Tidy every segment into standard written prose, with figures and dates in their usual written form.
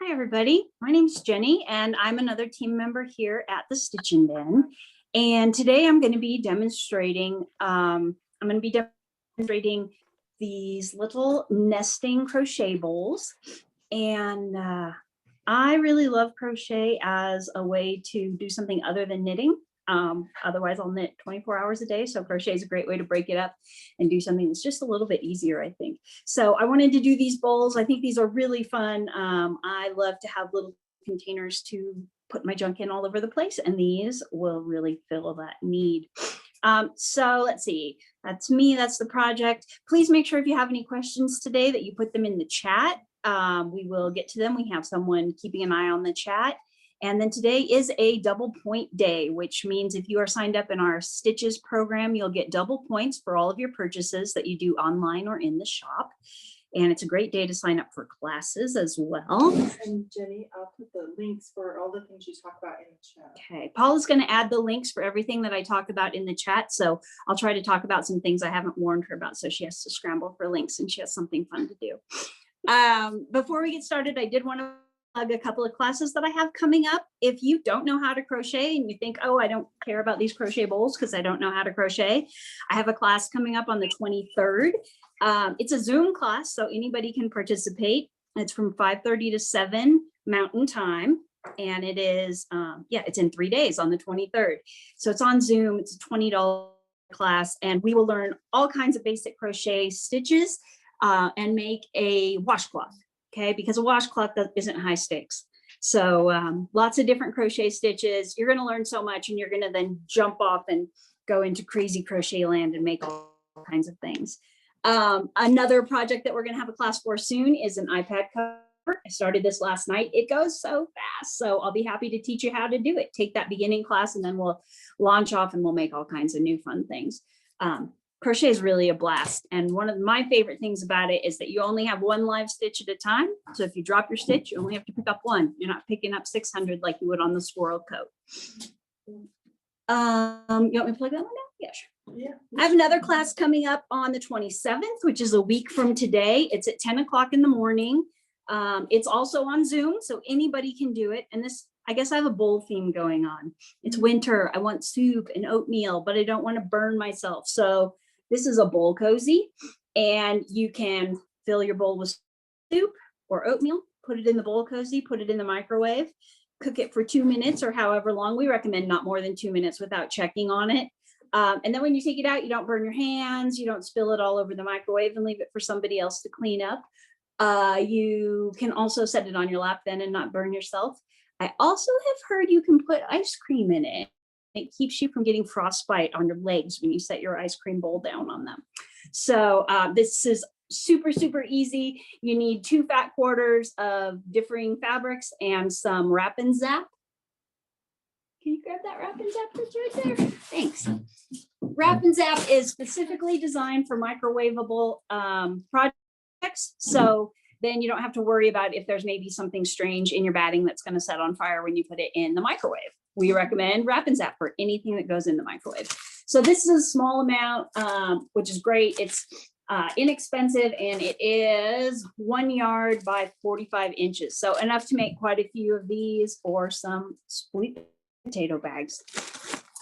Hi, everybody. My name's Jenny, and I'm another team member here at the Stitchin' Den. And today I'm going to be demonstrating. These little nesting crochet bowls, and I really love crochet as a way to do something other than knitting. Otherwise I'll knit 24 hours a day. So crochet is a great way to break it up and do something that's just a little bit easier, I think. So I wanted to do these bowls. I think these are really fun. I love to have little containers to put my junk in all over the place, and these will really fill that need. So let's see, that's me, that's the project. Please make sure if you have any questions today that you put them in the chat. We will get to them. We have someone keeping an eye on the chat. And then today is a double point day, which means if you are signed up in our Stitches program, you'll get double points for all of your purchases that you do online or in the shop. And it's a great day to sign up for classes as well. And Jenny, I'll put the links for all the things you talk about in the chat. Okay, Paula's going to add the links for everything that I talk about in the chat. So I'll try to talk about some things I haven't warned her about, so she has to scramble for links and she has something fun to do. Before we get started, I did want to plug a couple of classes that I have coming up. If you don't know how to crochet and you think, oh, I don't care about these crochet bowls because I don't know how to crochet, I have a class coming up on the 23rd. It's a Zoom class, so anybody can participate. It's from 5:30 to 7 Mountain Time, and it is, it's in 3 days on the 23rd. So it's on Zoom. It's a $20 class, and we will learn all kinds of basic crochet stitches and make a washcloth. Okay, because a washcloth isn't high stakes. So lots of different crochet stitches. You're going to learn so much, and you're going to then jump off and go into crazy crochet land and make all kinds of things. Another project that we're going to have a class for soon is an iPad cover. I started this last night. It goes so fast. So I'll be happy to teach you how to do it. Take that beginning class, and then we'll launch off and we'll make all kinds of new fun things. Crochet is really a blast. And one of my favorite things about it is that you only have one live stitch at a time. So if you drop your stitch, you only have to pick up one. You're not picking up 600 like you would on the squirrel coat. You want me to plug that one now? Yeah, sure. Yeah. I have another class coming up on the 27th, which is a week from today. It's at 10 o'clock in the morning. It's also on Zoom, so anybody can do it. And this, I guess I have a bowl theme going on. It's winter. I want soup and oatmeal, but I don't want to burn myself. So this is a bowl cozy, and you can fill your bowl with soup or oatmeal, put it in the bowl cozy, put it in the microwave, cook it for 2 minutes or however long. We recommend not more than 2 minutes without checking on it. And then when you take it out, you don't burn your hands, you don't spill it all over the microwave and leave it for somebody else to clean up. You can also set it on your lap then and not burn yourself. I also have heard you can put ice cream in it. It keeps you from getting frostbite on your legs when you set your ice cream bowl down on them. So this is super, super easy. You need 2 fat quarters of differing fabrics and some Wrap and Zap. Can you grab that Wrap and Zap that's right there? Thanks. Wrap and Zap is specifically designed for microwavable projects. So then you don't have to worry about if there's maybe something strange in your batting that's going to set on fire when you put it in the microwave. We recommend Wrap and Zap for anything that goes in the microwave. So this is a small amount, which is great. It's inexpensive, and it is 1 yard by 45 inches. So enough to make quite a few of these or some sweet potato bags.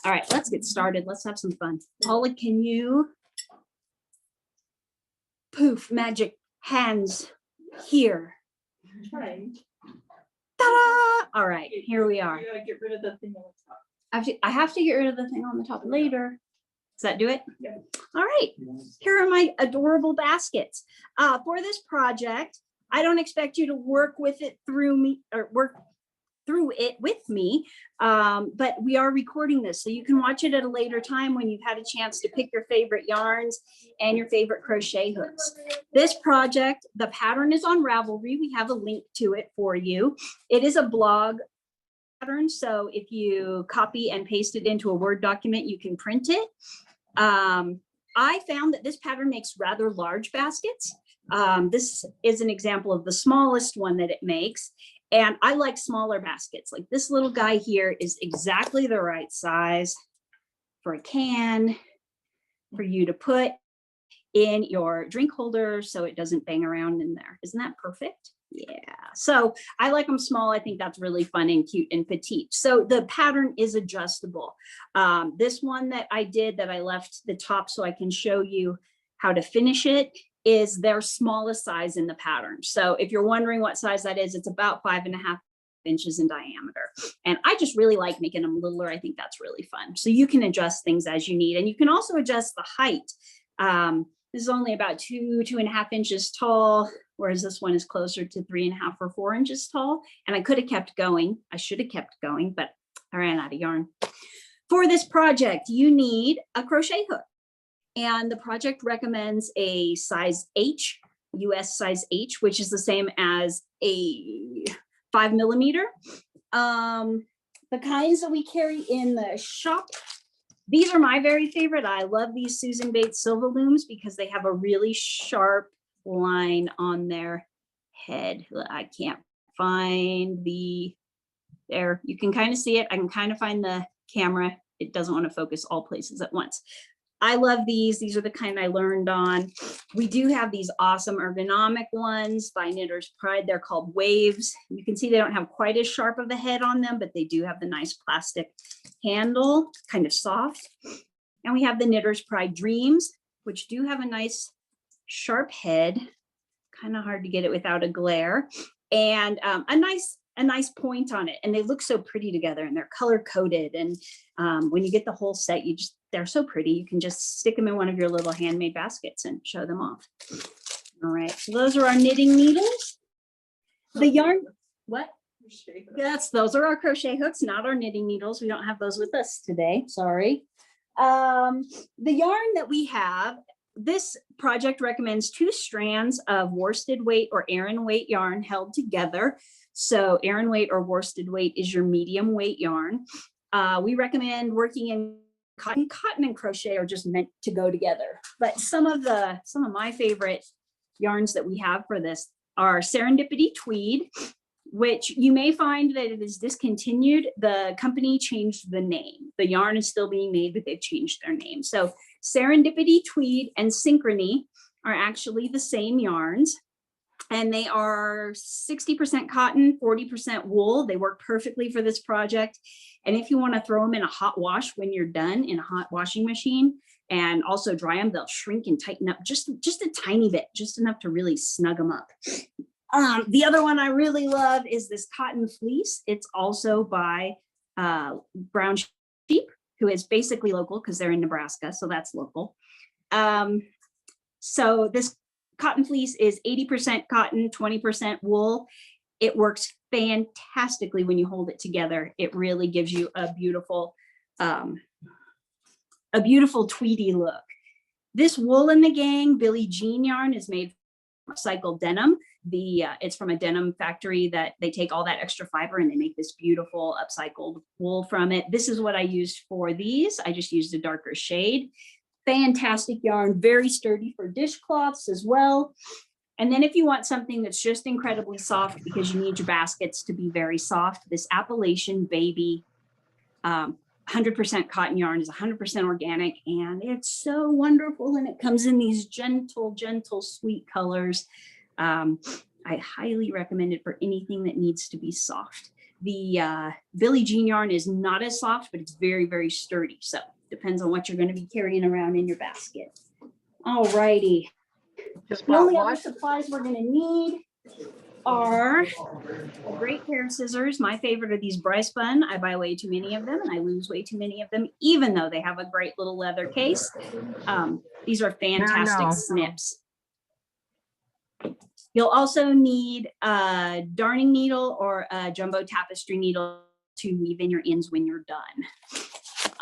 All right, let's get started. Let's have some fun. Paula, can you poof magic hands here? Right. Ta-da! All right, here we are. You gotta get rid of the thing on the top. I have to get rid of the thing on the top later. Does that do it? Yeah. All right, here are my adorable baskets. For this project, I don't expect you to work with it through me or work through it with me, but we are recording this so you can watch it at a later time when you've had a chance to pick your favorite yarns and your favorite crochet hooks. This project, the pattern is on Ravelry. We have a link to it for you. It is a blog pattern, so if you copy and paste it into a Word document, you can print it. I found that this pattern makes rather large baskets. This is an example of the smallest one that it makes. And I like smaller baskets. Like this little guy here is exactly the right size for a can for you to put in your drink holder so it doesn't bang around in there. Isn't that perfect? Yeah, so I like them small. I think that's really fun and cute and petite. So the pattern is adjustable. This one that I did that I left the top so I can show you how to finish it is their smallest size in the pattern. So if you're wondering what size that is, it's about 5.5 inches in diameter. And I just really like making them littler. I think that's really fun. So you can adjust things as you need. And you can also adjust the height. This is only about 2.5 inches tall, whereas this one is closer to 3.5 or 4 inches tall. And I could have kept going. I should have kept going, but I ran out of yarn. For this project, you need a crochet hook. And the project recommends a size H, US size H, which is the same as a 5 millimeter. The kinds that we carry in the shop, these are my very favorite. I love these Susan Bates Silver Looms because they have a really sharp line on their head. I can't find there. You can kind of see it. I can kind of find the camera. It doesn't want to focus all places at once. I love these. These are the kind I learned on. We do have these awesome ergonomic ones by Knitter's Pride. They're called Waves. You can see they don't have quite as sharp of a head on them, but they do have the nice plastic handle, kind of soft. And we have the Knitter's Pride Dreams, which do have a nice sharp head, kind of hard to get it without a glare, and a nice point on it. And they look so pretty together and they're color coded. And when you get the whole set, they're so pretty. You can just stick them in one of your little handmade baskets and show them off. All right, so those are our knitting needles. The yarn, what? Those are our crochet hooks, not our knitting needles. We don't have those with us today, sorry. The yarn that we have, this project recommends 2 strands of worsted weight or Aran weight yarn held together. So Aran weight or worsted weight is your medium weight yarn. We recommend working in cotton and crochet are just meant to go together. But some of my favorite yarns that we have for this are Serendipity Tweed, which you may find that it is discontinued. The company changed the name. The yarn is still being made, but they've changed their name. So Serendipity Tweed and Synchrony are actually the same yarns. And they are 60% cotton, 40% wool. They work perfectly for this project. And if you want to throw them in a hot wash when you're done in a hot washing machine and also dry them, they'll shrink and tighten up just a tiny bit, just enough to really snug them up. The other one I really love is this cotton fleece. It's also by Brown Sheep, who is basically local because they're in Nebraska, so that's local. So this cotton fleece is 80% cotton, 20% wool. It works fantastically when you hold it together. It really gives you a beautiful tweedy look. This Wool in the Gang Billie Jean yarn is made from upcycled denim. It's from a denim factory that they take all that extra fiber and they make this beautiful upcycled wool from it. This is what I used for these. I just used a darker shade. Fantastic yarn, very sturdy for dishcloths as well. And then if you want something that's just incredibly soft because you need your baskets to be very soft, this Appalachian Baby 100% cotton yarn is 100% organic and it's so wonderful. And it comes in these gentle, sweet colors. I highly recommend it for anything that needs to be soft. The Billie Jean yarn is not as soft, but it's very, very sturdy. So depends on what you're going to be carrying around in your basket. All righty. The only other supplies we're going to need are a great pair of scissors. My favorite are these Bryce Bun. I buy way too many of them and I lose way too many of them, even though they have a great little leather case. These are fantastic snips. You'll also need a darning needle or a jumbo tapestry needle to weave in your ends when you're done.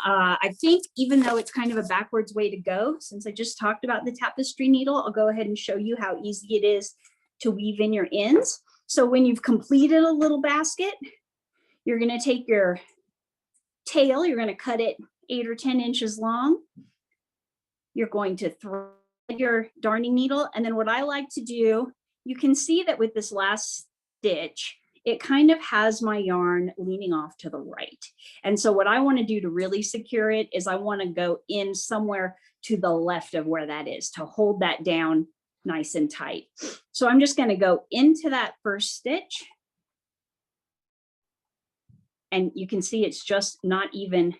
I think even though it's kind of a backwards way to go, since I just talked about the tapestry needle, I'll go ahead and show you how easy it is to weave in your ends. So when you've completed a little basket, you're going to take your tail, you're going to cut it 8 or 10 inches long. You're going to thread your darning needle. And then what I like to do, you can see that with this last stitch, it kind of has my yarn leaning off to the right. And so what I want to do to really secure it is I want to go in somewhere to the left of where that is to hold that down nice and tight. So I'm just going to go into that first stitch. And you can see it's just not even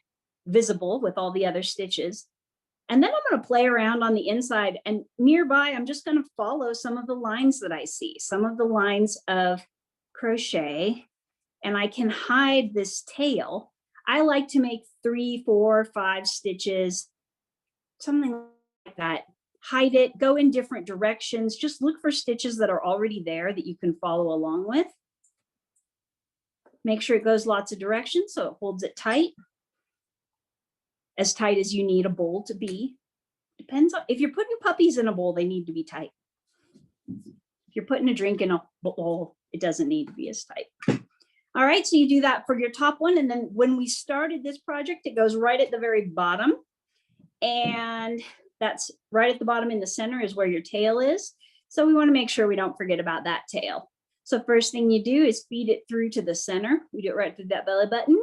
visible with all the other stitches. And then I'm going to play around on the inside, and nearby, I'm just going to follow some of the lines that I see, some of the lines of crochet, and I can hide this tail. I like to make 3, 4, 5 stitches, something like that. Hide it, go in different directions. Just look for stitches that are already there that you can follow along with. Make sure it goes lots of directions so it holds it tight as you need a bowl to be. Depends on, if you're putting puppies in a bowl, they need to be tight. If you're putting a drink in a bowl, it doesn't need to be as tight. All right, so you do that for your top one. And then when we started this project, it goes right at the very bottom. And that's right at the bottom in the center is where your tail is. So we want to make sure we don't forget about that tail. So first thing you do is feed it through to the center. We do it right through that belly button.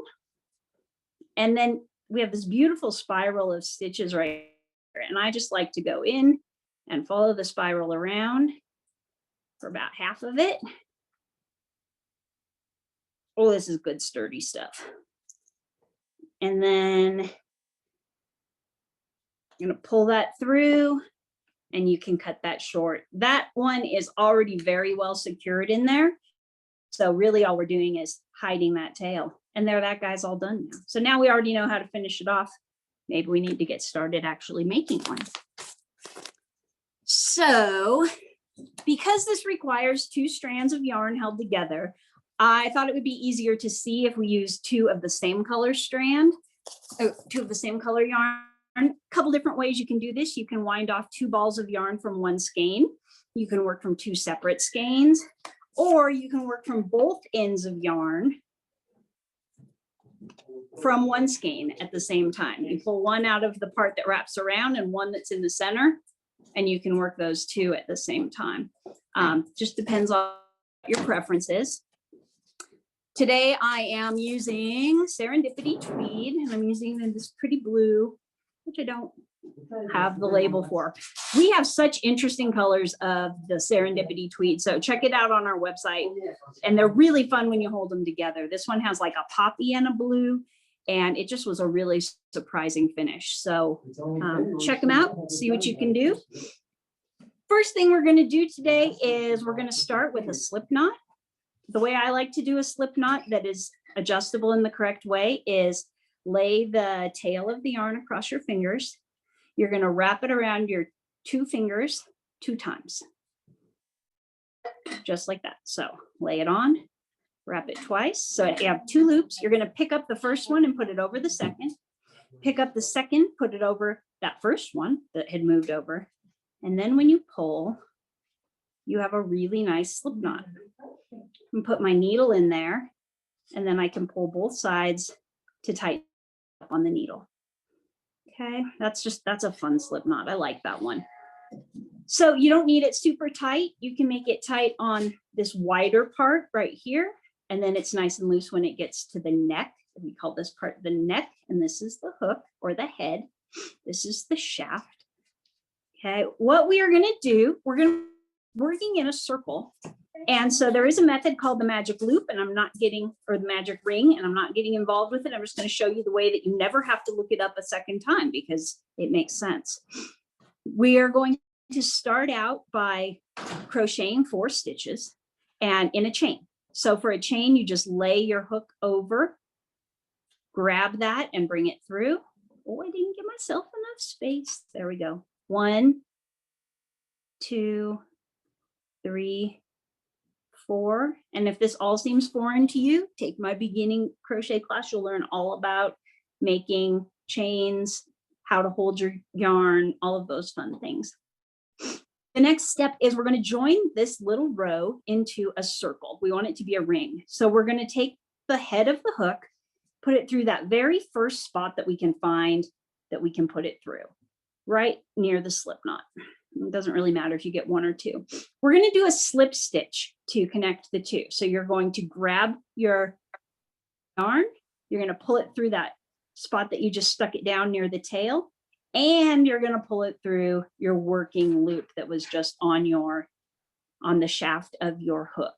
And then we have this beautiful spiral of stitches right here. And I just like to go in and follow the spiral around for about half of it. Oh, this is good sturdy stuff. And then I'm going to pull that through, and you can cut that short. That one is already very well secured in there. So really all we're doing is hiding that tail. And there, that guy's all done now. So now we already know how to finish it off. Maybe we need to get started actually making one. So because this requires 2 strands of yarn held together, I thought it would be easier to see if we use 2 of the same color strand, 2 of the same color yarn. A couple different ways you can do this. You can wind off 2 balls of yarn from one skein. You can work from 2 separate skeins, or you can work from both ends of yarn from one skein at the same time. You pull one out of the part that wraps around and one that's in the center, and you can work those 2 at the same time. Just depends on your preferences. Today I am using Serendipity Tweed, and I'm using this pretty blue, which I don't have the label for. We have such interesting colors of the Serendipity Tweed, so check it out on our website. And they're really fun when you hold them together. This one has like a poppy and a blue, and it just was a really surprising finish. So check them out, see what you can do. First thing we're going to do today is we're going to start with a slip knot. The way I like to do a slip knot that is adjustable in the correct way is lay the tail of the yarn across your fingers. You're going to wrap it around your 2 fingers 2 times. Just like that. So lay it on, wrap it twice. So you have 2 loops. You're going to pick up the first one and put it over the second. Pick up the second, put it over that first one that had moved over. And then when you pull, you have a really nice slip knot. And put my needle in there, and then I can pull both sides to tighten up on the needle. Okay, that's a fun slip knot. I like that one. So you don't need it super tight. You can make it tight on this wider part right here, and then it's nice and loose when it gets to the neck. We call this part the neck, and this is the hook or the head. This is the shaft. Okay, what we are going to do, we're going to working in a circle. And so there is a method called the magic loop, and I'm not getting, or the magic ring, and I'm not getting involved with it. I'm just going to show you the way that you never have to look it up a second time because it makes sense. We are going to start out by crocheting 4 stitches and in a chain. So for a chain, you just lay your hook over, grab that and bring it through. Oh, I didn't give myself enough space. There we go. 1, 2, 3, 4. And if this all seems foreign to you, take my beginning crochet class. You'll learn all about making chains, how to hold your yarn, all of those fun things. The next step is we're going to join this little row into a circle. We want it to be a ring. So we're going to take the head of the hook, put it through that very first spot that we can find that we can put it through, right near the slip knot. It doesn't really matter if you get 1 or 2. We're going to do a slip stitch to connect the 2. So you're going to grab your yarn. You're going to pull it through that spot that you just stuck it down near the tail. and you're going to pull it through your working loop that was just on the shaft of your hook.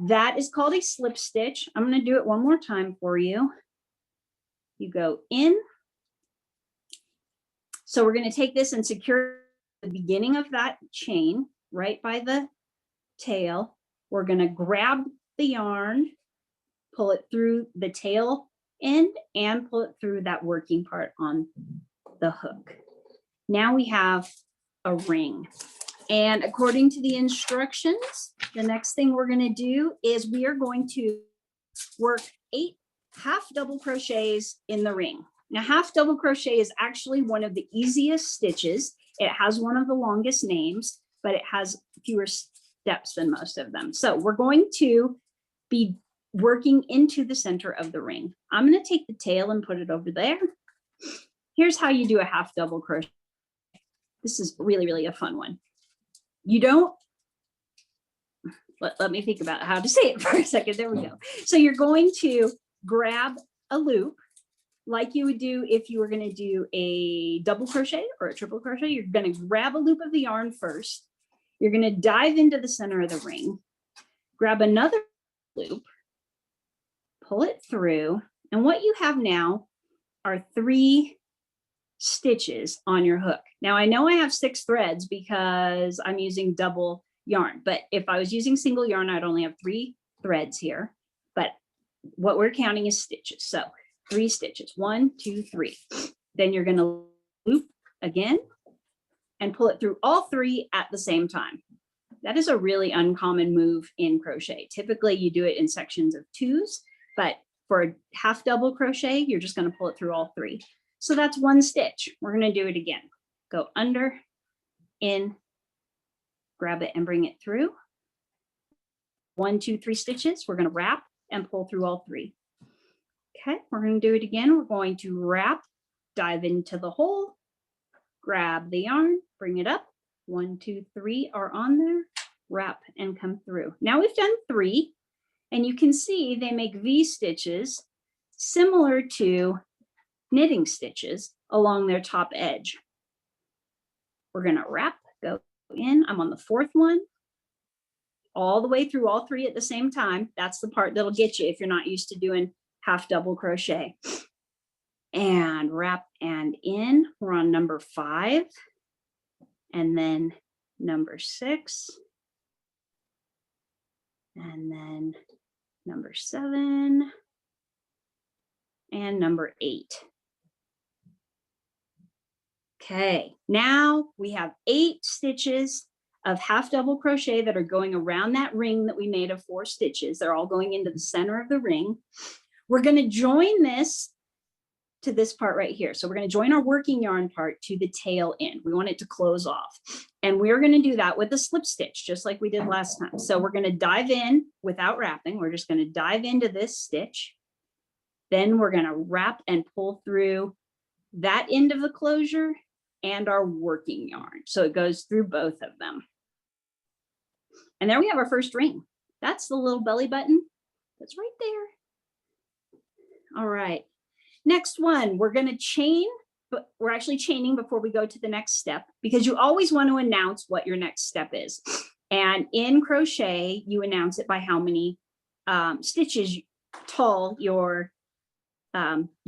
That is called a slip stitch. I'm going to do it one more time for you. You go in. So we're going to take this and secure the beginning of that chain right by the tail. We're going to grab the yarn, pull it through the tail end, and pull it through that working part on the hook. Now we have a ring. And according to the instructions, the next thing we're going to do is we are going to work 8 half double crochets in the ring. Now, half double crochet is actually one of the easiest stitches. It has one of the longest names, but it has fewer steps than most of them. So we're going to be working into the center of the ring. I'm going to take the tail and put it over there. Here's how you do a half double crochet. This is really, really a fun one. You don't, let me think about how to say it for a second. There we go. So you're going to grab a loop like you would do if you were going to do a double crochet or a triple crochet. You're going to grab a loop of the yarn first. You're going to dive into the center of the ring, grab another loop, pull it through, and what you have now are 3 stitches on your hook. Now I know I have 6 threads because I'm using double yarn, but if I was using single yarn, I'd only have 3 threads here, but what we're counting is stitches. So 3 stitches, 1, 2, 3. Then you're going to loop again and pull it through all 3 at the same time. That is a really uncommon move in crochet. Typically you do it in sections of 2s, but for a half double crochet, you're just going to pull it through all 3. So that's 1 stitch. We're going to do it again. Go under, in, grab it and bring it through. 1, 2, 3 stitches. We're going to wrap and pull through all 3. Okay, we're going to do it again. We're going to wrap, dive into the hole, grab the yarn, bring it up. 1, 2, 3 are on there. Wrap and come through. Now we've done 3, and you can see they make V stitches similar to knitting stitches along their top edge. We're going to wrap, go in. I'm on the 4th one, all the way through all 3 at the same time. That's the part that'll get you if you're not used to doing half double crochet. And wrap and in. We're on number 5, and then number 6, and then number 7, and number 8. Okay, now we have 8 stitches of half double crochet that are going around that ring that we made of 4 stitches. They're all going into the center of the ring. We're going to join this to this part right here. So we're going to join our working yarn part to the tail end. We want it to close off. And we're going to do that with a slip stitch, just like we did last time. So we're going to dive in without wrapping. We're just going to dive into this stitch. Then we're going to wrap and pull through that end of the closure and our working yarn. So it goes through both of them. And there we have our first ring. That's the little belly button. That's right there. All right. Next one, we're going to chain, but we're actually chaining before we go to the next step, because you always want to announce what your next step is. And in crochet, you announce it by how many stitches tall your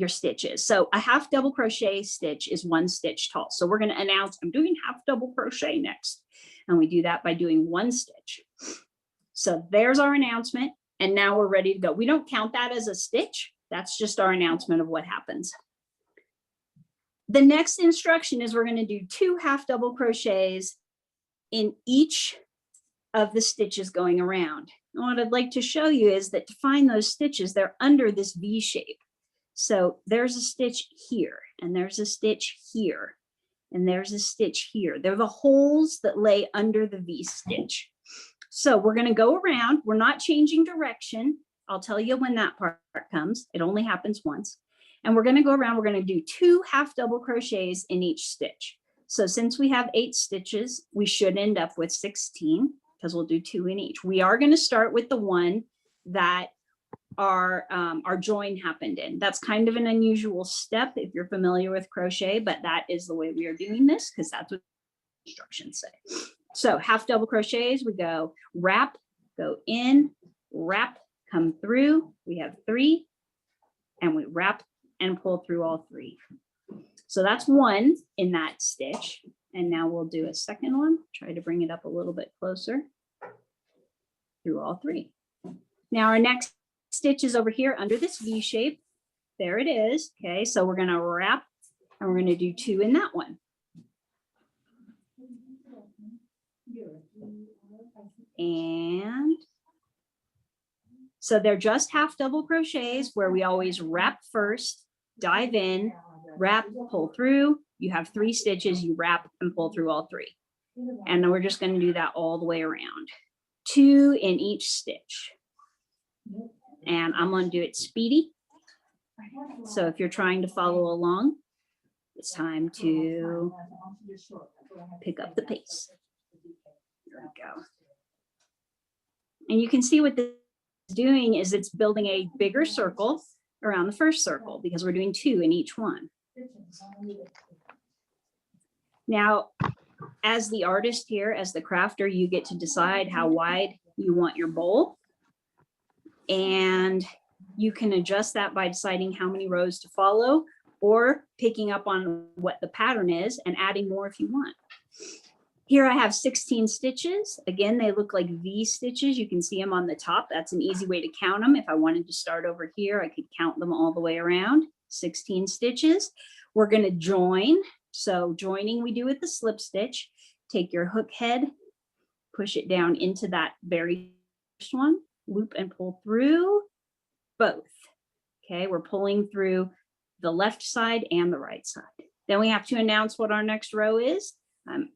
stitch is. So a half double crochet stitch is 1 stitch tall. So we're going to announce I'm doing half double crochet next. And we do that by doing 1 stitch. So there's our announcement. And now we're ready to go. We don't count that as a stitch. That's just our announcement of what happens. The next instruction is we're going to do 2 half double crochets in each of the stitches going around. And what I'd like to show you is that to find those stitches, they're under this V shape. So there's a stitch here, and there's a stitch here, and there's a stitch here. They're the holes that lay under the V stitch. So we're going to go around. We're not changing direction. I'll tell you when that part comes. It only happens once. And we're going to go around. We're going to do 2 half double crochets in each stitch. So since we have 8 stitches, we should end up with 16 because we'll do 2 in each. We are going to start with the one that our join happened in. That's kind of an unusual step if you're familiar with crochet, but that is the way we are doing this because that's what instructions say. So half double crochets, we go wrap, go in, wrap, come through. We have 3, and we wrap and pull through all 3. So that's 1 in that stitch. And now we'll do a second one. Try to bring it up a little bit closer through all 3. Now our next stitch is over here under this V shape. There it is. Okay, so we're going to wrap and we're going to do 2 in that one. And so they're just half double crochets where we always wrap first, dive in, wrap, pull through. You have 3 stitches, you wrap and pull through all 3. And then we're just going to do that all the way around. 2 in each stitch. And I'm going to do it speedy. So if you're trying to follow along, it's time to pick up the pace. There we go. And you can see what this is doing is it's building a bigger circle around the first circle because we're doing 2 in each one. Now, as the artist here, as the crafter, you get to decide how wide you want your bowl. And you can adjust that by deciding how many rows to follow or picking up on what the pattern is and adding more if you want. Here I have 16 stitches. Again, they look like V stitches. You can see them on the top. That's an easy way to count them. If I wanted to start over here, I could count them all the way around. 16 stitches. We're going to join. So joining we do with the slip stitch. Take your hook head, push it down into that very first one, loop and pull through both. Okay, we're pulling through the left side and the right side. Then we have to announce what our next row is. I'm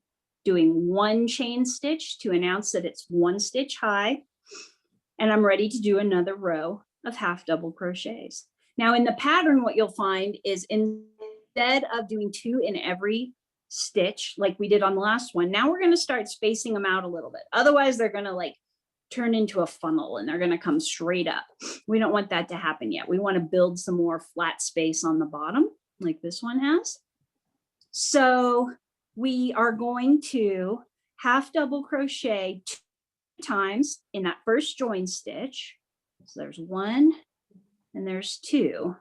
doing 1 chain stitch to announce that it's 1 stitch high. And I'm ready to do another row of half double crochets. Now in the pattern, what you'll find is instead of doing 2 in every stitch like we did on the last one, now we're going to start spacing them out a little bit. Otherwise, they're going to like turn into a funnel and they're going to come straight up. We don't want that to happen yet. We want to build some more flat space on the bottom like this one has. So we are going to half double crochet 2 times in that first join stitch. So there's 1 and there's 2.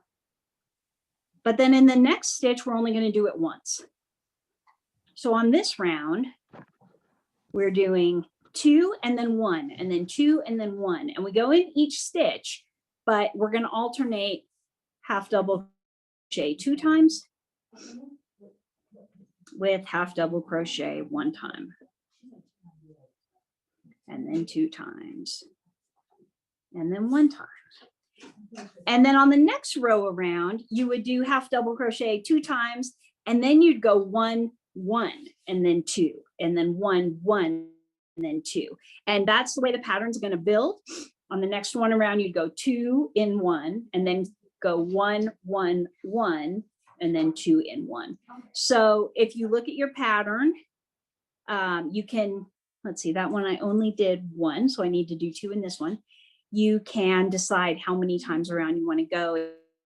But then in the next stitch, we're only going to do it once. So on this round, we're doing 2 and then 1 and then 2 and then 1. And we go in each stitch, but we're going to alternate half double crochet 2 times with half double crochet 1 time. And then 2 times. And then 1 time. And then on the next row around, you would do half double crochet 2 times, and then you'd go 1, 1, and then 2, and then 1, 1, and then 2. And that's the way the pattern's going to build. On the next one around, you'd go 2 in 1, and then go 1, 1, 1, and then 2 in 1. So if you look at your pattern, you can, let's see, that one I only did 1, so I need to do 2 in this one. You can decide how many times around you want to go. You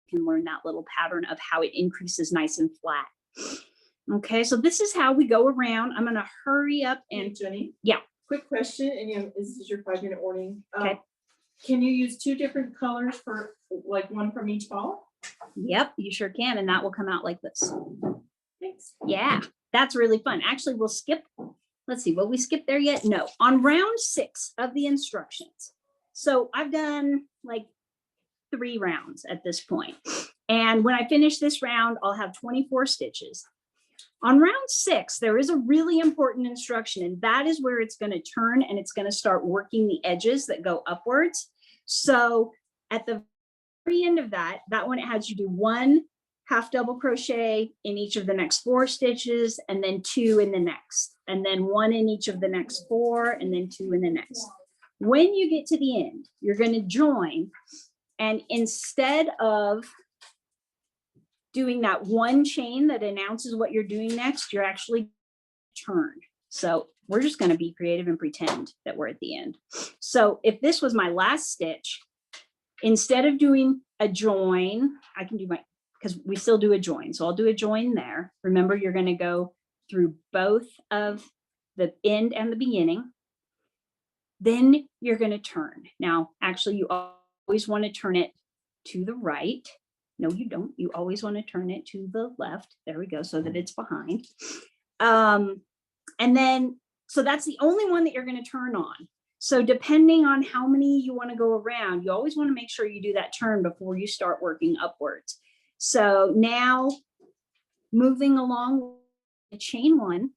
can learn that little pattern of how it increases nice and flat. Okay, so this is how we go around. I'm going to hurry up and Hey, Jenny. Yeah. Quick question, and this is your 5-minute warning. Okay. Can you use 2 different colors for like 1 from each ball? Yep, you sure can, and that will come out like this. Thanks. Yeah, that's really fun. Actually, we'll skip. Let's see, will we skip there yet? No, on round 6 of the instructions. So I've done like 3 rounds at this point. And when I finish this round, I'll have 24 stitches. On round 6, there is a really important instruction, and that is where it's going to turn and it's going to start working the edges that go upwards. So at the very end of that one, it has you do 1 half double crochet in each of the next 4 stitches, and then 2 in the next, and then 1 in each of the next 4, and then 2 in the next. When you get to the end, you're going to join, and instead of doing that 1 chain that announces what you're doing next, you're actually turned. So we're just going to be creative and pretend that we're at the end. So if this was my last stitch instead of doing a join, I can do my, because we still do a join. So I'll do a join there. Remember, you're going to go through both of the end and the beginning. Then you're going to turn. Now, actually, you always want to turn it to the right. No, you don't. You always want to turn it to the left. There we go, so that it's behind. And then, so that's the only one that you're going to turn on. So depending on how many you want to go around, you always want to make sure you do that turn before you start working upwards. So now moving along, chain one.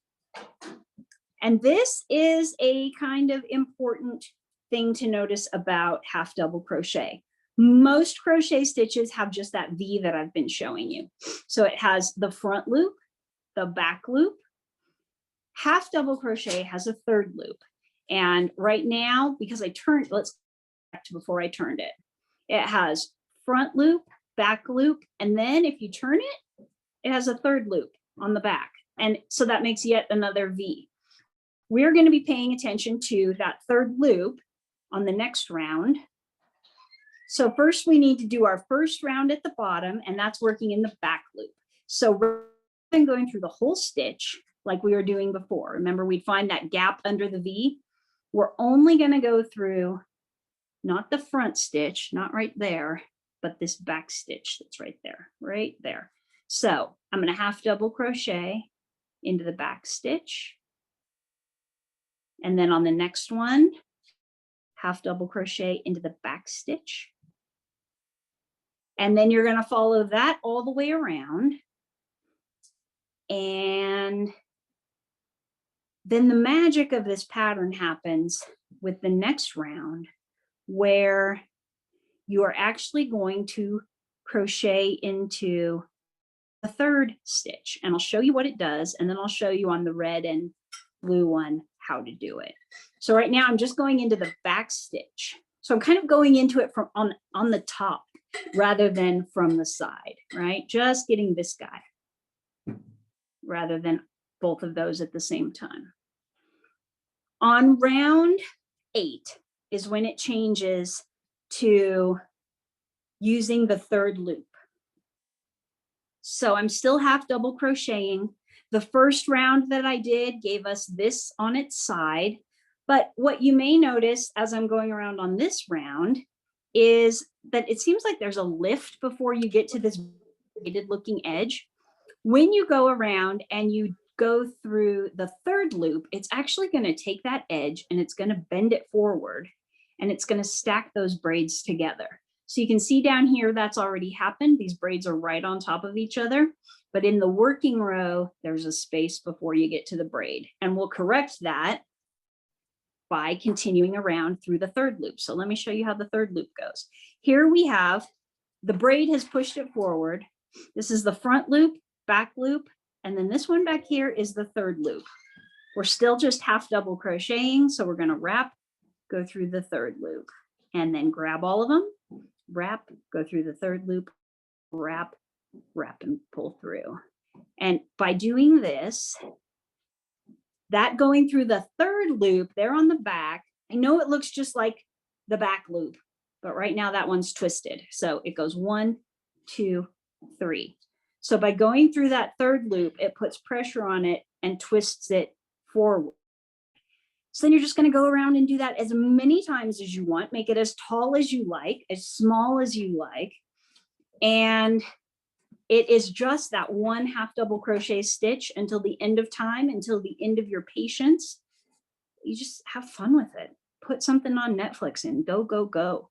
And this is a kind of important thing to notice about half double crochet. Most crochet stitches have just that V that I've been showing you. So it has the front loop, the back loop. Half double crochet has a third loop. And right now, because I turned, let's go back to before I turned it. It has front loop, back loop, and then if you turn it, it has a third loop on the back. And so that makes yet another V. We're going to be paying attention to that third loop on the next round. So first we need to do our first round at the bottom, and that's working in the back loop. So rather than going through the whole stitch like we were doing before, remember we'd find that gap under the V. We're only going to go through not the front stitch, not right there, but this back stitch that's right there. So I'm going to half double crochet into the back stitch. And then on the next one, half double crochet into the back stitch. And then you're going to follow that all the way around. And then the magic of this pattern happens with the next round, where you are actually going to crochet into the third stitch. And I'll show you what it does, and then I'll show you on the red and blue one how to do it. So right now I'm just going into the back stitch. So I'm kind of going into it from on the top rather than from the side, right? Just getting this guy rather than both of those at the same time. On round 8 is when it changes to using the third loop. So I'm still half double crocheting. The first round that I did gave us this on its side, but what you may notice as I'm going around on this round is that it seems like there's a lift before you get to this braided looking edge. When you go around and you go through the third loop, it's actually going to take that edge and it's going to bend it forward, and it's going to stack those braids together. So you can see down here that's already happened. These braids are right on top of each other, but in the working row, there's a space before you get to the braid, and we'll correct that by continuing around through the third loop. So let me show you how the third loop goes. Here we have the braid has pushed it forward. This is the front loop, back loop, and then this one back here is the third loop. We're still just half double crocheting, so we're going to wrap, go through the third loop, and then grab all of them, wrap, go through the third loop, wrap, wrap, and pull through. And by doing this, that going through the third loop there on the back, I know it looks just like the back loop, but right now that one's twisted. So it goes 1, 2, 3. So by going through that third loop, it puts pressure on it and twists it forward. So then you're just going to go around and do that as many times as you want, make it as tall as you like, as small as you like. And it is just that one half double crochet stitch until the end of time, until the end of your patience. You just have fun with it. Put something on Netflix and go, go, go.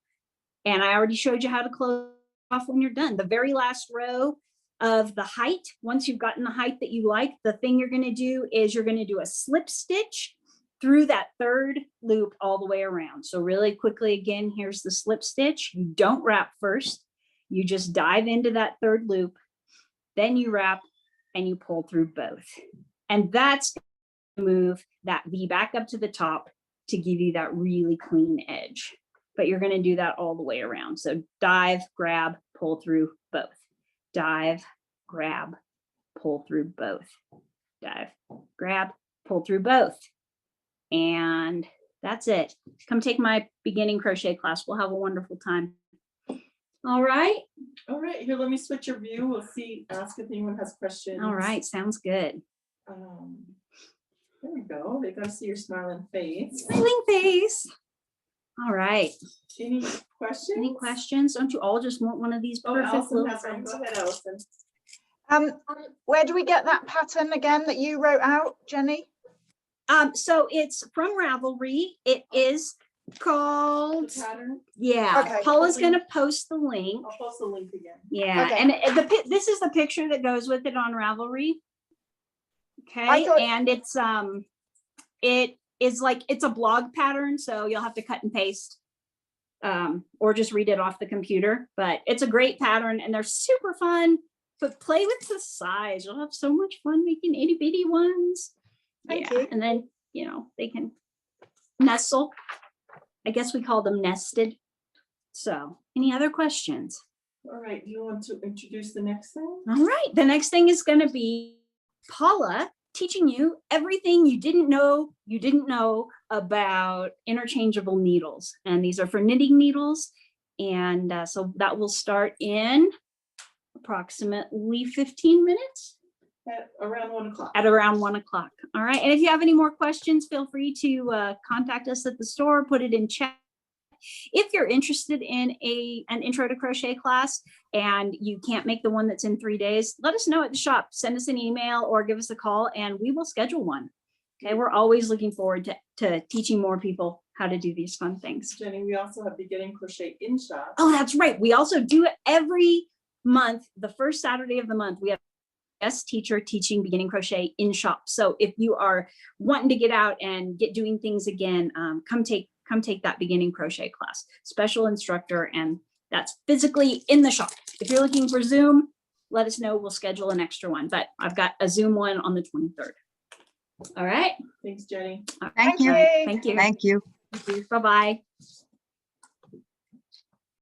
And I already showed you how to close off when you're done. The very last row of the height, once you've gotten the height that you like, the thing you're going to do is you're going to do a slip stitch through that third loop all the way around. So really quickly, again, here's the slip stitch. You don't wrap first. You just dive into that third loop, then you wrap and you pull through both. And that's to move that V back up to the top to give you that really clean edge. But you're going to do that all the way around. So dive, grab, pull through both. Dive, grab, pull through both. Dive, grab, pull through both. And that's it. Come take my beginning crochet class. We'll have a wonderful time. All right. All right, here, let me switch your view. We'll see, ask if anyone has questions. All right. Sounds good. There we go. They gotta see your smiling face. Smiling face. All right. Any questions? Any questions? Don't you all just want one of these Oh, perfect Allison little has one. friends? Go ahead, Allison. Where do we get that pattern again that you wrote out, Jenny? So it's from Ravelry. It is called, The pattern. yeah, Okay. Paula's gonna post the link. I'll post the link again. Yeah, Okay. and this is the picture that goes with it on Ravelry. I Okay, thought- and it is like, it's a blog pattern, so you'll have to cut and paste. Or just read it off the computer, but it's a great pattern and they're super fun. But play with the size. You'll have so much fun making itty bitty ones. Thank Yeah, you. and then, they can nestle. I guess we call them nested. So, any other questions? All right, you want to introduce the next thing? All right, the next thing is going to be Paula teaching you everything you didn't know about interchangeable needles. And these are for knitting needles. And so that will start in approximately 15 minutes. At around 1 o'clock. At around 1 o'clock. All right. And if you have any more questions, feel free to contact us at the store, put it in chat. If you're interested in an intro to crochet class and you can't make the one that's in 3 days, let us know at the shop. Send us an email or give us a call and we will schedule one. Okay. We're always looking forward to teaching more people how to do these fun things. Jenny, we also have Beginning Crochet in shop. Oh, that's right. We also do it every month. The first Saturday of the month, we have a guest teacher teaching beginning crochet in shop. So if you are wanting to get out and get doing things again, come take that beginning crochet class. Special instructor, and that's physically in the shop. If you're looking for Zoom, let us know. We'll schedule an extra one, but I've got a Zoom one on the 23rd. All right. Thanks, Jenny. Thank you. Thank you. Thank you. Bye-bye.